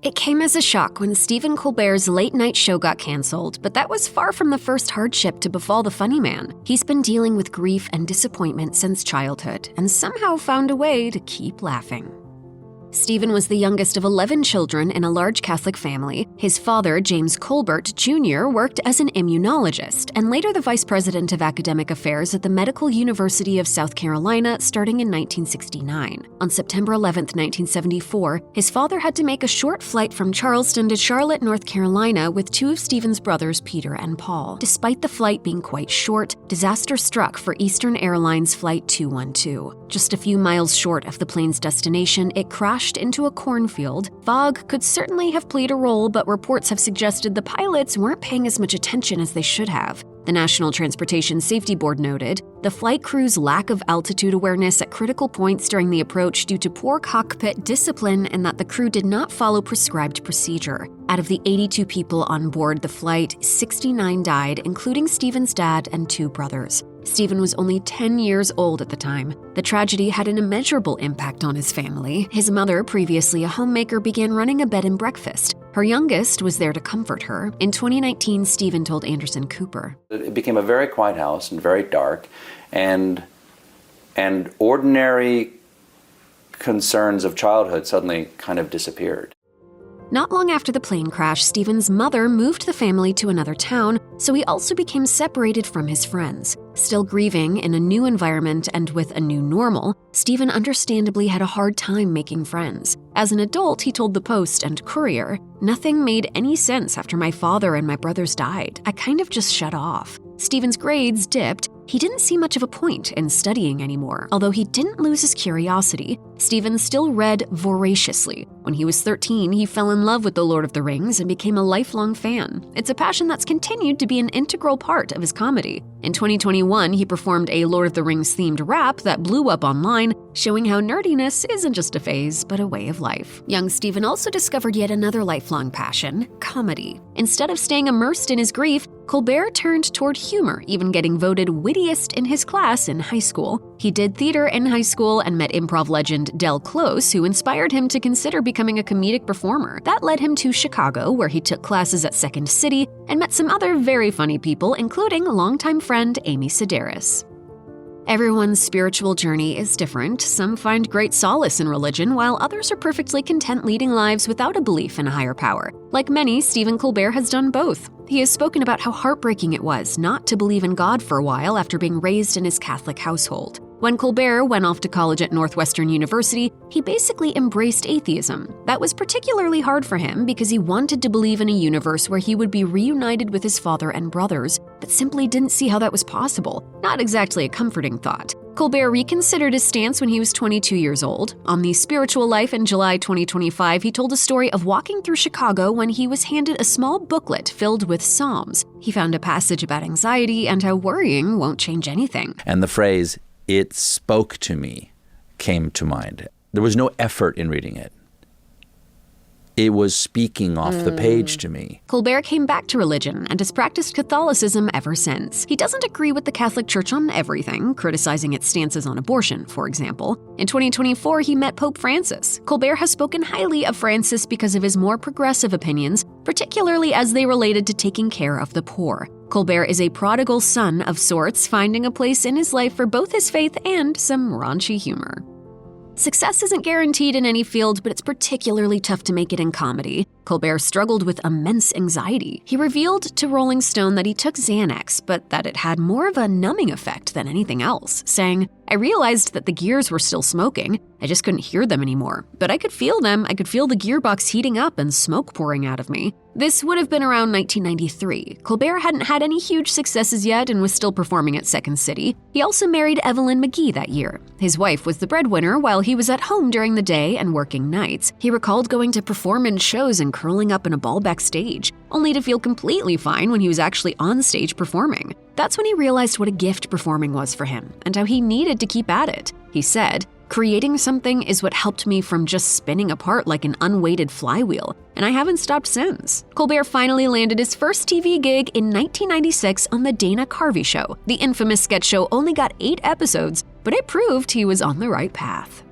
It came as a shock when Stephen Colbert's late-night show got canceled, but that was far from the first hardship to befall the funnyman. He's been dealing with grief and disappointment since childhood, and somehow found a way to keep laughing. Stephen was the youngest of 11 children in a large Catholic family. His father, James Colbert Jr., worked as an immunologist and later the vice president of academic affairs at the Medical University of South Carolina starting in 1969. On September 11, 1974, his father had to make a short flight from Charleston to Charlotte, North Carolina with two of Stephen's brothers, Peter and Paul. Despite the flight being quite short, disaster struck for Eastern Airlines Flight 212. Just a few miles short of the plane's destination, it crashed into a cornfield. Fog could certainly have played a role, but reports have suggested the pilots weren't paying as much attention as they should have. The National Transportation Safety Board noted, the flight crew's lack of altitude awareness at critical points during the approach due to poor cockpit discipline and that the crew did not follow prescribed procedure. Out of the 82 people on board the flight, 69 died, including Stephen's dad and two brothers. Stephen was only 10 years old at the time. The tragedy had an immeasurable impact on his family. His mother, previously a homemaker, began running a bed and breakfast. Her youngest was there to comfort her. In 2019, Stephen told Anderson Cooper, "It became a very quiet house and very dark, and ordinary concerns of childhood suddenly kind of disappeared." Not long after the plane crash, Stephen's mother moved the family to another town, so he also became separated from his friends. Still grieving in a new environment and with a new normal, Stephen understandably had a hard time making friends. As an adult, he told the Post and Courier, "Nothing made any sense after my father and my brothers died. I kind of just shut off." Stephen's grades dipped. He didn't see much of a point in studying anymore, although he didn't lose his curiosity. Stephen still read voraciously. When he was 13, he fell in love with The Lord of the Rings and became a lifelong fan. It's a passion that's continued to be an integral part of his comedy. In 2021, he performed a Lord of the Rings-themed rap that blew up online, showing how nerdiness isn't just a phase, but a way of life. Young Stephen also discovered yet another lifelong passion, comedy. Instead of staying immersed in his grief, Colbert turned toward humor, even getting voted wittiest in his class in high school. He did theater in high school and met improv legend Del Close, who inspired him to consider becoming a comedic performer. That led him to Chicago, where he took classes at Second City and met some other very funny people, including longtime friend Amy Sedaris. Everyone's spiritual journey is different. Some find great solace in religion, while others are perfectly content leading lives without a belief in a higher power. Like many, Stephen Colbert has done both. He has spoken about how heartbreaking it was not to believe in God for a while after being raised in his Catholic household. When Colbert went off to college at Northwestern University, he basically embraced atheism. That was particularly hard for him because he wanted to believe in a universe where he would be reunited with his father and brothers, but simply didn't see how that was possible. Not exactly a comforting thought. Colbert reconsidered his stance when he was 22 years old. On The Spiritual Life in July 2025, he told a story of walking through Chicago when he was handed a small booklet filled with psalms. He found a passage about anxiety and how worrying won't change anything. And the phrase, "it spoke to me," came to mind. There was no effort in reading it. It was speaking off the page to me. Colbert came back to religion and has practiced Catholicism ever since. He doesn't agree with the Catholic Church on everything, criticizing its stances on abortion, for example. In 2024, he met Pope Francis. Colbert has spoken highly of Francis because of his more progressive opinions, particularly as they related to taking care of the poor. Colbert is a prodigal son of sorts, finding a place in his life for both his faith and some raunchy humor. Success isn't guaranteed in any field, but it's particularly tough to make it in comedy. Colbert struggled with immense anxiety. He revealed to Rolling Stone that he took Xanax, but that it had more of a numbing effect than anything else, saying, "I realized that the gears were still smoking. I just couldn't hear them anymore. But I could feel them. I could feel the gearbox heating up and smoke pouring out of me." This would have been around 1993. Colbert hadn't had any huge successes yet and was still performing at Second City. He also married Evelyn McGee that year. His wife was the breadwinner while he was at home during the day and working nights. He recalled going to perform in shows and curling up in a ball backstage, only to feel completely fine when he was actually on stage performing. That's when he realized what a gift performing was for him and how he needed to keep at it. He said, "Creating something is what helped me from just spinning apart like an unweighted flywheel, and I haven't stopped since." Colbert finally landed his first TV gig in 1996 on The Dana Carvey Show. The infamous sketch show only got 8 episodes, but it proved he was on the right path.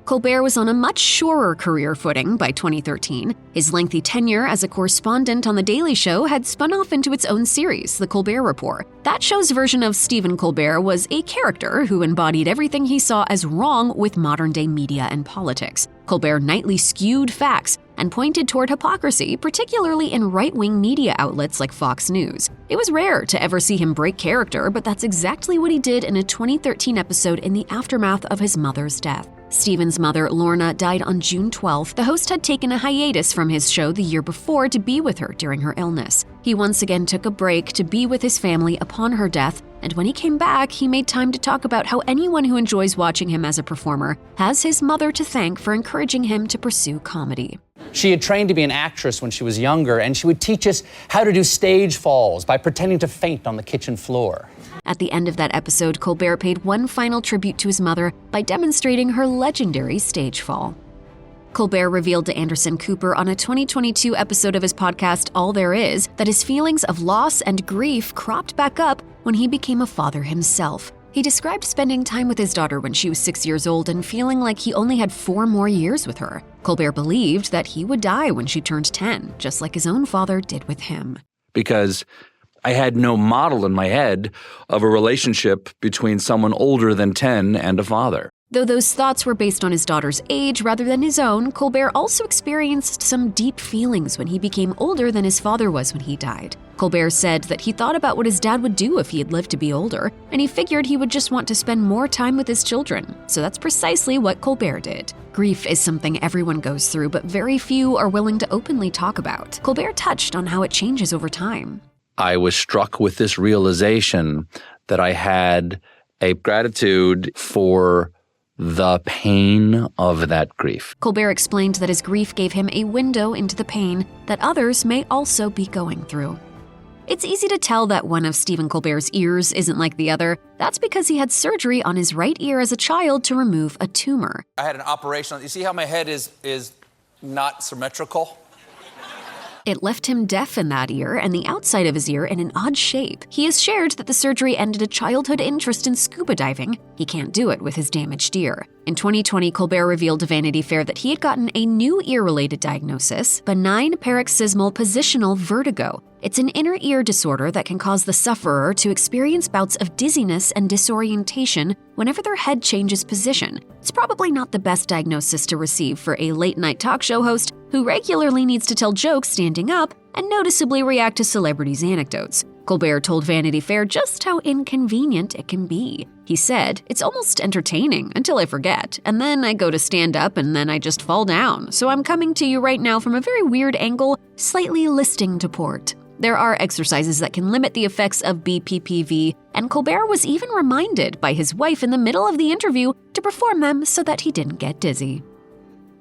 Colbert was on a much surer career footing by 2013. His lengthy tenure as a correspondent on The Daily Show had spun off into its own series, The Colbert Report. That show's version of Stephen Colbert was a character who embodied everything he saw as wrong with modern-day media and politics. Colbert nightly skewed facts and pointed toward hypocrisy, particularly in right-wing media outlets like Fox News. It was rare to ever see him break character, but that's exactly what he did in a 2013 episode in the aftermath of his mother's death. Stephen's mother, Lorna, died on June 12th. The host had taken a hiatus from his show the year before to be with her during her illness. He once again took a break to be with his family upon her death, and when he came back, he made time to talk about how anyone who enjoys watching him as a performer has his mother to thank for encouraging him to pursue comedy. She had trained to be an actress when she was younger, and she would teach us how to do stage falls by pretending to faint on the kitchen floor. At the end of that episode, Colbert paid one final tribute to his mother by demonstrating her legendary stage fall. Colbert revealed to Anderson Cooper on a 2022 episode of his podcast, All There Is, that his feelings of loss and grief cropped back up when he became a father himself. He described spending time with his daughter when she was 6 years old and feeling like he only had 4 more years with her. Colbert believed that he would die when she turned 10, just like his own father did with him. Because I had no model in my head of a relationship between someone older than 10 and a father. Though those thoughts were based on his daughter's age rather than his own, Colbert also experienced some deep feelings when he became older than his father was when he died. Colbert said that he thought about what his dad would do if he had lived to be older, and he figured he would just want to spend more time with his children. So that's precisely what Colbert did. Grief is something everyone goes through, but very few are willing to openly talk about. Colbert touched on how it changes over time. I was struck with this realization that I had a gratitude for the pain of that grief. Colbert explained that his grief gave him a window into the pain that others may also be going through. It's easy to tell that one of Stephen Colbert's ears isn't like the other. That's because he had surgery on his right ear as a child to remove a tumor. I had an operation. You see how my head is not symmetrical? It left him deaf in that ear and the outside of his ear in an odd shape. He has shared that the surgery ended a childhood interest in scuba diving. He can't do it with his damaged ear. In 2020, Colbert revealed to Vanity Fair that he had gotten a new ear-related diagnosis, benign paroxysmal positional vertigo. It's an inner ear disorder that can cause the sufferer to experience bouts of dizziness and disorientation whenever their head changes position. It's probably not the best diagnosis to receive for a late-night talk show host who regularly needs to tell jokes standing up and noticeably react to celebrities' anecdotes. Colbert told Vanity Fair just how inconvenient it can be. He said, "It's almost entertaining until I forget, and then I go to stand up and then I just fall down. So I'm coming to you right now from a very weird angle, slightly listing to port." There are exercises that can limit the effects of BPPV, and Colbert was even reminded by his wife in the middle of the interview to perform them so that he didn't get dizzy.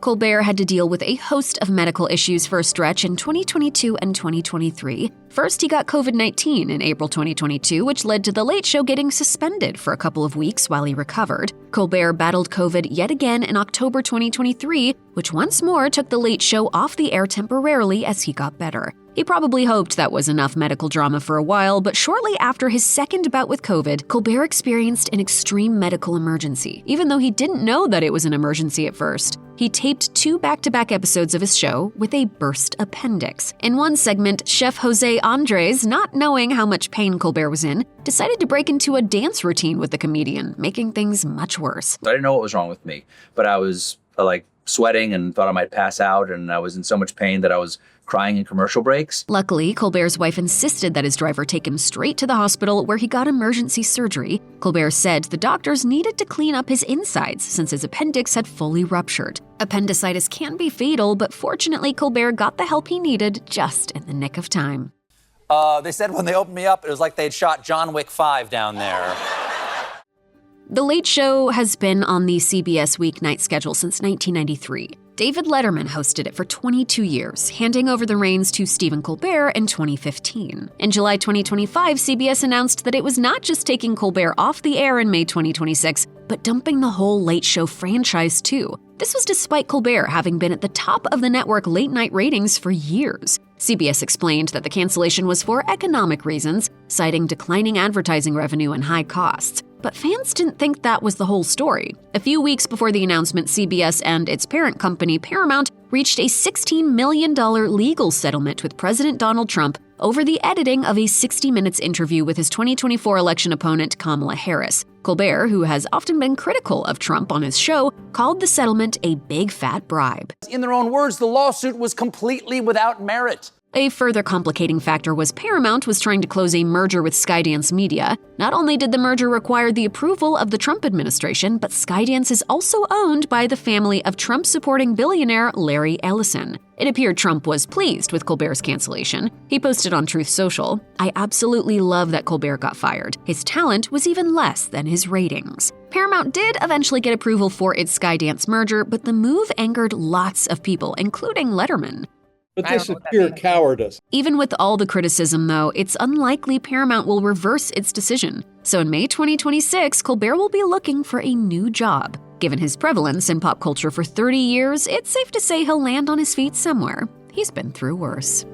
Colbert had to deal with a host of medical issues for a stretch in 2022 and 2023. First, he got COVID-19 in April 2022, which led to The Late Show getting suspended for a couple of weeks while he recovered. Colbert battled COVID yet again in October 2023, which once more took The Late Show off the air temporarily as he got better. He probably hoped that was enough medical drama for a while, but shortly after his second bout with COVID, Colbert experienced an extreme medical emergency, even though he didn't know that it was an emergency at first. He taped 2 back-to-back episodes of his show with a burst appendix. In one segment, Chef Jose Andres, not knowing how much pain Colbert was in, decided to break into a dance routine with the comedian, making things much worse. I didn't know what was wrong with me, but I was sweating and thought I might pass out, and I was in so much pain that I was crying in commercial breaks. Luckily, Colbert's wife insisted that his driver take him straight to the hospital where he got emergency surgery. Colbert said the doctors needed to clean up his insides since his appendix had fully ruptured. Appendicitis can be fatal, but fortunately, Colbert got the help he needed just in the nick of time. They said when they opened me up, it was like they'd shot John Wick 5 down there. The Late Show has been on the CBS weeknight schedule since 1993. David Letterman hosted it for 22 years, handing over the reins to Stephen Colbert in 2015. In July 2025, CBS announced that it was not just taking Colbert off the air in May 2026, but dumping the whole Late Show franchise too. This was despite Colbert having been at the top of the network late-night ratings for years. CBS explained that the cancellation was for economic reasons, citing declining advertising revenue and high costs. But fans didn't think that was the whole story. A few weeks before the announcement, CBS and its parent company, Paramount, reached a $16 million legal settlement with President Donald Trump over the editing of a 60 Minutes interview with his 2024 election opponent, Kamala Harris. Colbert, who has often been critical of Trump on his show, called the settlement a big fat bribe. In their own words, the lawsuit was completely without merit. A further complicating factor was Paramount was trying to close a merger with Skydance Media. Not only did the merger require the approval of the Trump administration, but Skydance is also owned by the family of Trump-supporting billionaire Larry Ellison. It appeared Trump was pleased with Colbert's cancellation. He posted on Truth Social, "I absolutely love that Colbert got fired. His talent was even less than his ratings." Paramount did eventually get approval for its Skydance merger, but the move angered lots of people, including Letterman. But this is pure cowardice. Even with all the criticism, though, it's unlikely Paramount will reverse its decision. So in May 2026, Colbert will be looking for a new job. Given his prevalence in pop culture for 30 years, it's safe to say he'll land on his feet somewhere. He's been through worse.